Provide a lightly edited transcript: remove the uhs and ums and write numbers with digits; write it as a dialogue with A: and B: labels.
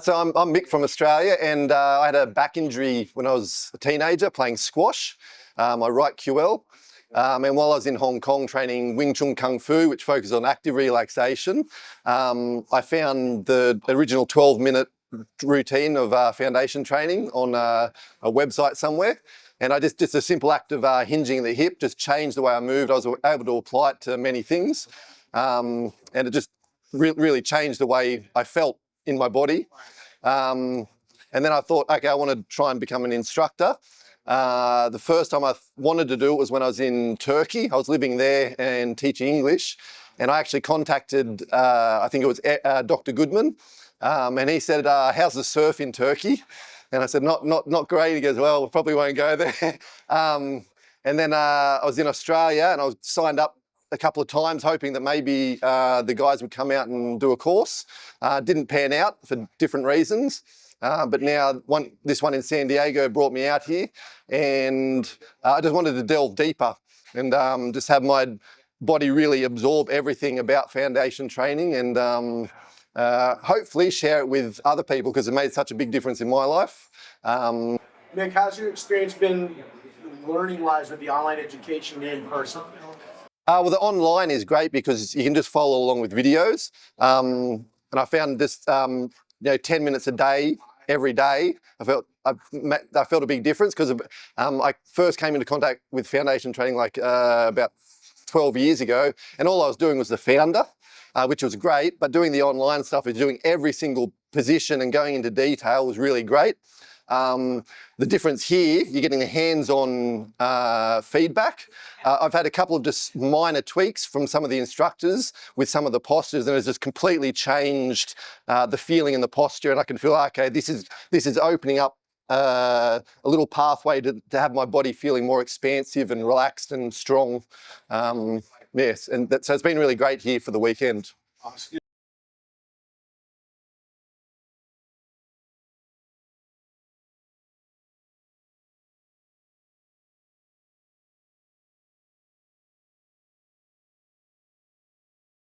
A: So I'm Mick from Australia, and I had a back injury when I was a teenager playing squash, my right QL. And while I was in Hong Kong training Wing Chun Kung Fu, which focuses on active relaxation, I found the original 12-minute routine of foundation training on a website somewhere. And I just a simple act of hinging the hip just changed the way I moved. I was able to apply it to many things. And it just really changed the way I felt in my body. And then I thought, okay, I want to try and become an instructor. The first time I wanted to do it was when I was in Turkey. I was living there and teaching English. And I actually contacted, I think it was Dr. Goodman. And he said, how's the surf in Turkey? And I said, not great. He goes, well, we probably won't go there. And then I was in Australia and I was signed up a couple of times hoping that maybe the guys would come out and do a course. Didn't pan out for different reasons. But now this one in San Diego brought me out here, and I just wanted to delve deeper and just have my body really absorb everything about foundation training and hopefully share it with other people because it made such a big difference in my life.
B: Mick, how's your experience been learning-wise with the online education in person?
A: Well, the online is great because you can just follow along with videos. And I found this, 10 minutes a day, every day, I felt a big difference because I first came into contact with foundation training about 12 years ago, and all I was doing was the founder, which was great, but doing the online stuff is doing every single position and going into detail was really great. The difference here, you're getting the hands-on feedback. I've had a couple of just minor tweaks from some of the instructors with some of the postures, and it's just completely changed the feeling and the posture. And I can feel, okay, this is opening up a little pathway to have my body feeling more expansive and relaxed and strong. Yes, and so it's been really great here for the weekend.
B: Awesome.